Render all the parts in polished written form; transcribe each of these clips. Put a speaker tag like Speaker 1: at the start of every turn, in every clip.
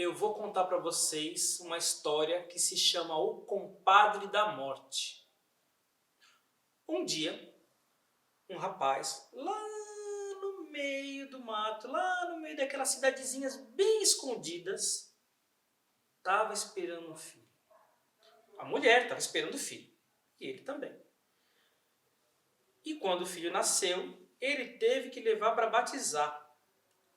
Speaker 1: eu vou contar para vocês uma história que se chama O Compadre da Morte. Um dia, um rapaz, lá no meio do mato, lá no meio daquelas cidadezinhas bem escondidas, estava esperando um filho. A mulher estava esperando o filho, e ele também. E quando o filho nasceu, ele teve que levar para batizar.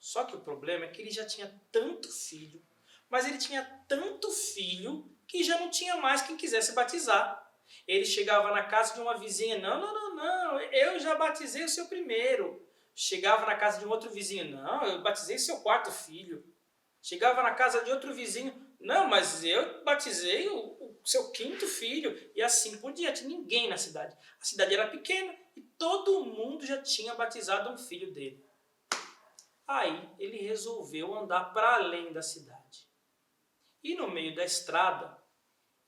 Speaker 1: Só que o problema é que ele já tinha tanto filho, mas ele tinha tanto filho que já não tinha mais quem quisesse batizar. Ele chegava na casa de uma vizinha, não, eu já batizei o seu primeiro. Chegava na casa de um outro vizinho, não, eu batizei seu quarto filho. Chegava na casa de outro vizinho, não, mas eu batizei o seu quinto filho. E assim por diante, ninguém na cidade. A cidade era pequena e todo mundo já tinha batizado um filho dele. Aí ele resolveu andar para além da cidade. E no meio da estrada,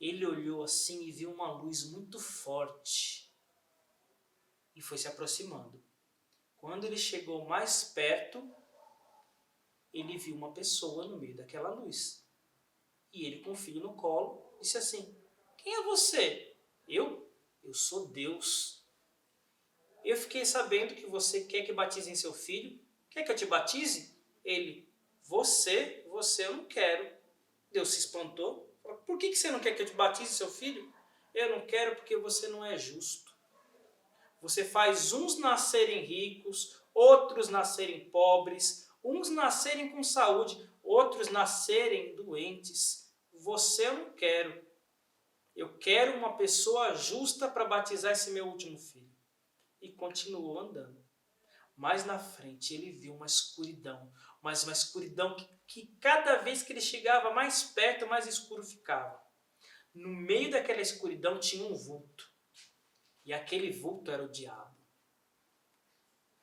Speaker 1: ele olhou assim e viu uma luz muito forte. E foi se aproximando. Quando ele chegou mais perto, ele viu uma pessoa no meio daquela luz. E ele, com o filho no colo, disse assim: quem é você? Eu sou Deus. Eu fiquei sabendo que você quer que batizem seu filho. Quer que eu te batize? Ele: você eu não quero. Deus se espantou. Falou: por que você não quer que eu te batize seu filho? Eu não quero porque você não é justo. Você faz uns nascerem ricos, outros nascerem pobres, uns nascerem com saúde, outros nascerem doentes. Você eu não quero. Eu quero uma pessoa justa para batizar esse meu último filho. E continuou andando. Mais na frente ele viu uma escuridão, mas uma escuridão que cada vez que ele chegava mais perto, mais escuro ficava. No meio daquela escuridão tinha um vulto, e aquele vulto era o diabo.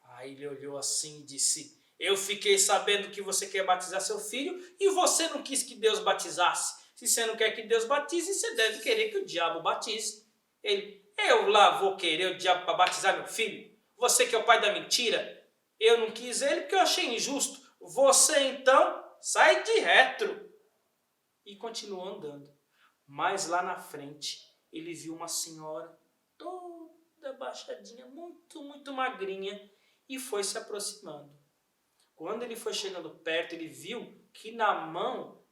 Speaker 1: Aí ele olhou assim e disse: eu fiquei sabendo que você quer batizar seu filho e você não quis que Deus batizasse. Se você não quer que Deus batize, você deve querer que o diabo batize. Ele: eu lá vou querer o diabo para batizar meu filho? Você que é o pai da mentira? Eu não quis ele porque eu achei injusto. Você então sai de retro. E continuou andando. Mas lá na frente ele viu uma senhora toda baixadinha, muito magrinha, e foi se aproximando. Quando ele foi chegando perto, ele viu que na mão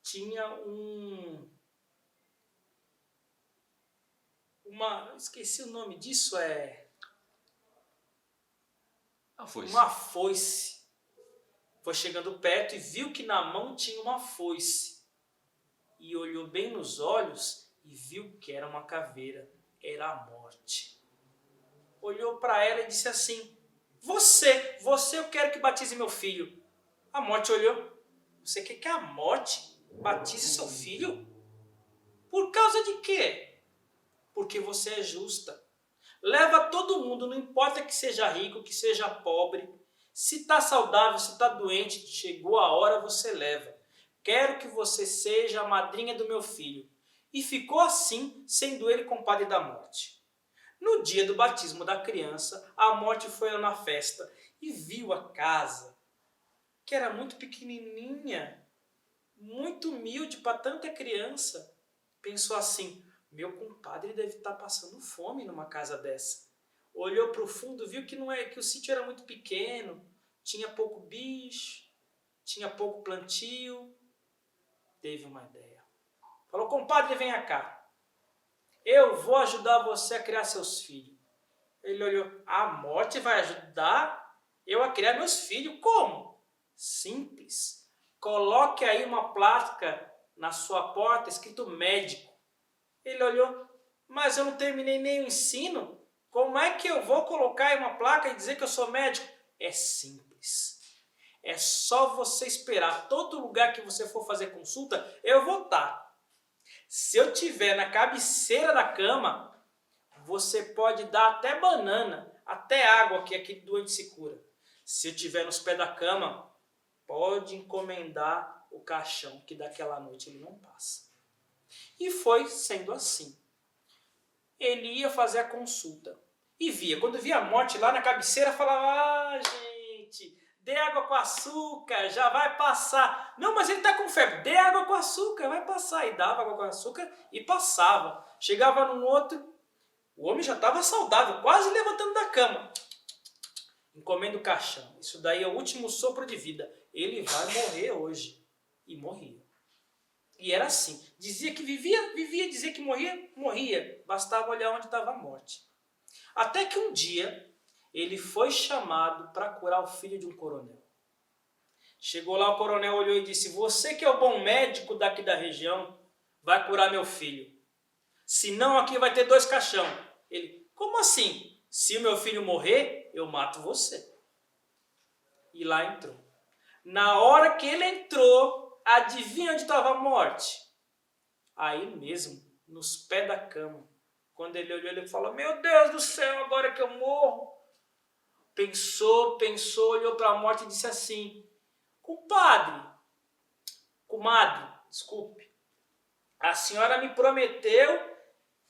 Speaker 1: tinha esqueci o nome disso, uma foice. Foi chegando perto e viu que na mão tinha uma foice. E olhou bem nos olhos e viu que era uma caveira. Era a morte. Olhou para ela e disse assim: você eu quero que batize meu filho. A morte olhou: você quer que a morte batize seu filho? Por causa de quê? Porque você é justa. Leva todo mundo, não importa que seja rico, que seja pobre. Se está saudável, se está doente, chegou a hora, você leva. Quero que você seja a madrinha do meu filho. E ficou assim, sendo ele compadre da morte. No dia do batismo da criança, a morte foi na festa e viu a casa, que era muito pequenininha, muito humilde para tanta criança. Pensou assim: meu compadre deve estar passando fome numa casa dessa. Olhou para o fundo, viu que que o sítio era muito pequeno, tinha pouco bicho, tinha pouco plantio. Teve uma ideia. Falou: compadre, venha cá. Eu vou ajudar você a criar seus filhos. Ele olhou: a morte vai ajudar eu a criar meus filhos? Como? Simples. Coloque aí uma placa na sua porta escrito médico. Ele olhou: mas eu não terminei nem o ensino. Como é que eu vou colocar aí uma placa e dizer que eu sou médico? É simples. É só você esperar. Todo lugar que você for fazer consulta, eu vou estar. Se eu tiver na cabeceira da cama, você pode dar até banana, até água que aquele doente se cura. Se eu tiver nos pés da cama, pode encomendar o caixão, que daquela noite ele não passa. E foi sendo assim. Ele ia fazer a consulta e via. Quando via a morte lá na cabeceira, falava: ah, gente, dê água com açúcar, já vai passar. Não, mas ele está com febre, dê água com açúcar, vai passar. E dava água com açúcar e passava. Chegava num outro, o homem já estava saudável, quase levantando da cama, encomenda o caixão. Isso daí é o último sopro de vida. Ele vai morrer hoje. E morria. E era assim. Dizia que vivia, vivia. Dizia que morria, morria. Bastava olhar onde estava a morte. Até que um dia, ele foi chamado para curar o filho de um coronel. Chegou lá, o coronel olhou e disse: você que é o bom médico daqui da região, vai curar meu filho. Senão aqui vai ter 2 caixão. Ele: como assim? Se o meu filho morrer, eu mato você. E lá entrou. Na hora que ele entrou, adivinha onde estava a morte? Aí mesmo, nos pés da cama. Quando ele olhou, ele falou: meu Deus do céu, agora que eu morro. Pensou, olhou para a morte e disse assim: comadre, desculpe, a senhora me prometeu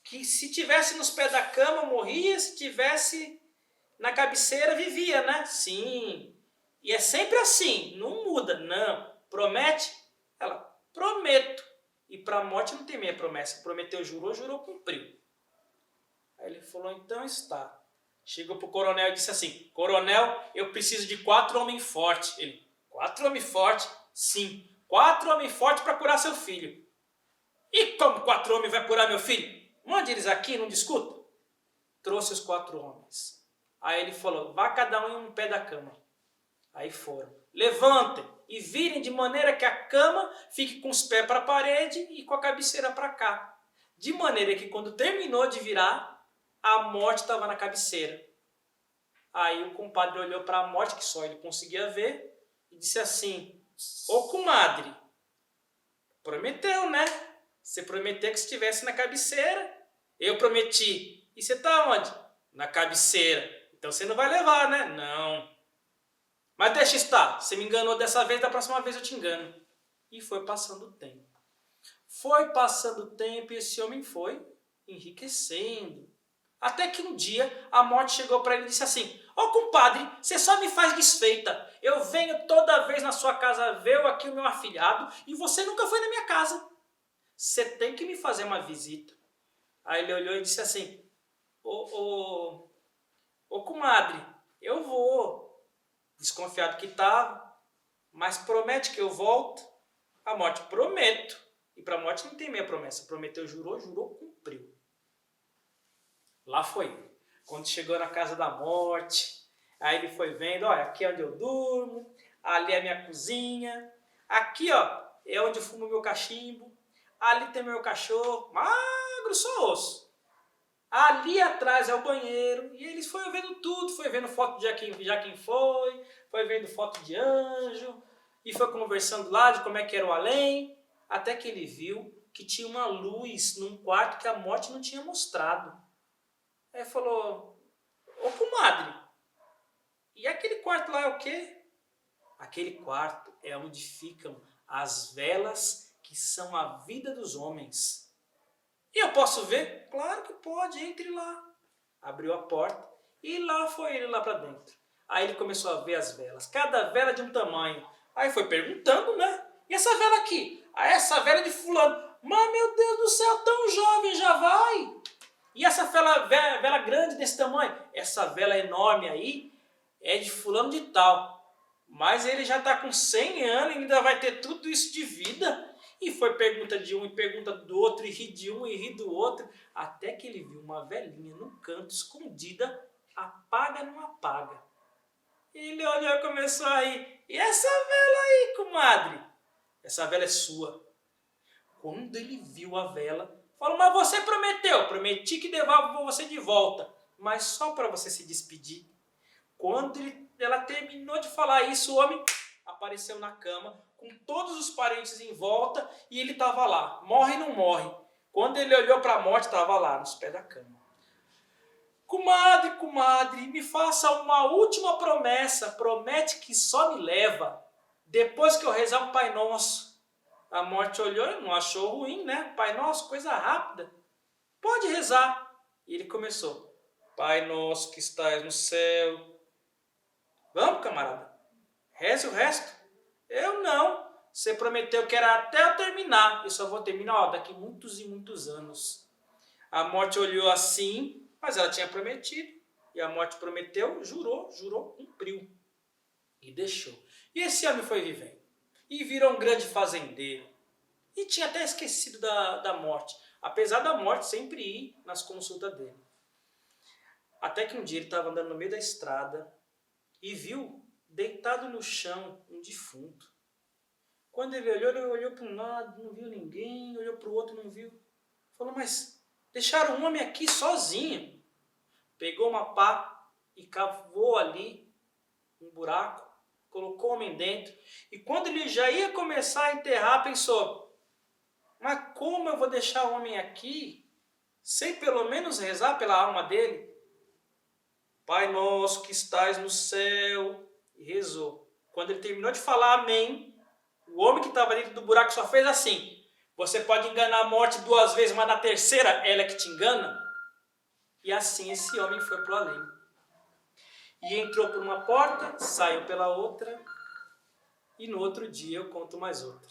Speaker 1: que se tivesse nos pés da cama morria, se tivesse na cabeceira vivia, né? Sim. E é sempre assim, não muda, não. Promete? Ela: prometo. E para a morte não tem meia promessa. Prometeu, jurou, cumpriu. Aí ele falou: então está. Chegou para o coronel e disse assim: coronel, eu preciso de 4 homens fortes. Ele: 4 homens fortes? Sim, 4 homens fortes para curar seu filho. E como 4 homens vai curar meu filho? Mande eles aqui, não discuta. Trouxe os 4 homens. Aí ele falou: vá cada um em um pé da cama. Aí foram. Levantem e virem de maneira que a cama fique com os pés para a parede e com a cabeceira para cá. De maneira que quando terminou de virar, a morte estava na cabeceira. Aí o compadre olhou para a morte, que só ele conseguia ver, e disse assim: ô comadre, prometeu, né? Você prometeu que estivesse na cabeceira. Eu prometi. E você está onde? Na cabeceira. Então você não vai levar, né? Não. Mas deixa estar. Você me enganou dessa vez, da próxima vez eu te engano. E foi passando o tempo. Foi passando o tempo e esse homem foi enriquecendo. Até que um dia a morte chegou para ele e disse assim: ô compadre, você só me faz desfeita. Eu venho toda vez na sua casa ver aqui o meu afilhado e você nunca foi na minha casa. Você tem que me fazer uma visita. Aí ele olhou e disse assim: ô comadre, eu vou. Desconfiado que estava, mas promete que eu volto. A morte: prometo. E para a morte não tem meia promessa. Prometeu, jurou, cumpriu. Lá foi ele. Quando chegou na casa da morte, aí ele foi vendo: olha, aqui é onde eu durmo, ali é a minha cozinha, aqui ó, é onde eu fumo meu cachimbo, ali tem meu cachorro, magro, só osso. Ali atrás é o banheiro. E eles foram vendo tudo, foi vendo foto de já quem foi vendo foto de anjo, e foi conversando lá de como é que era o além, até que ele viu que tinha uma luz num quarto que a morte não tinha mostrado. Aí falou: ô comadre, e aquele quarto lá é o quê? Aquele quarto é onde ficam as velas que são a vida dos homens. E eu posso ver? Claro que pode, entre lá. Abriu a porta e lá foi ele lá para dentro. Aí ele começou a ver as velas, cada vela de um tamanho. Aí foi perguntando, né? E essa vela aqui? Ah, essa vela é de fulano. Mas meu Deus do céu, tão jovem já vai? E essa vela grande desse tamanho? Essa vela enorme aí é de fulano de tal. Mas ele já está com 100 anos e ainda vai ter tudo isso de vida? E foi pergunta de um e pergunta do outro, e ri de um e ri do outro, até que ele viu uma velhinha num canto, escondida, apaga não apaga. Ele olhou e começou a rir. E essa vela aí, comadre? Essa vela é sua. Quando ele viu a vela, falou: mas você prometeu. Prometi que devolvo você de volta, mas só para você se despedir. Quando ela terminou de falar isso, o homem apareceu na cama, com todos os parentes em volta, e ele estava lá, morre ou não morre. Quando ele olhou para a morte, estava lá, nos pés da cama. Comadre, me faça uma última promessa, promete que só me leva, depois que eu rezar um Pai Nosso. A morte olhou e não achou ruim, né? Pai Nosso, coisa rápida. Pode rezar. E ele começou: Pai Nosso que estás no céu. Vamos, camarada? Reze o resto? Eu não. Você prometeu que era até eu terminar. Eu só vou terminar daqui muitos e muitos anos. A morte olhou assim, mas ela tinha prometido. E a morte prometeu, jurou, cumpriu. E deixou. E esse homem foi vivendo. E virou um grande fazendeiro. E tinha até esquecido da morte. Apesar da morte sempre ir nas consultas dele. Até que um dia ele estava andando no meio da estrada e viu, deitado no chão, um defunto. Quando ele olhou para um lado, não viu ninguém, olhou para o outro, não viu. Falou, mas deixaram um homem aqui sozinho. Pegou uma pá e cavou ali um buraco, colocou o homem dentro. E quando ele já ia começar a enterrar, pensou, mas como eu vou deixar o homem aqui sem pelo menos rezar pela alma dele? Pai nosso que estais no céu. E rezou. Quando ele terminou de falar amém, o homem que estava dentro do buraco só fez assim. Você pode enganar a morte 2 vezes, mas na terceira ela é que te engana? E assim esse homem foi para o além. E entrou por uma porta, saiu pela outra. E no outro dia eu conto mais outra.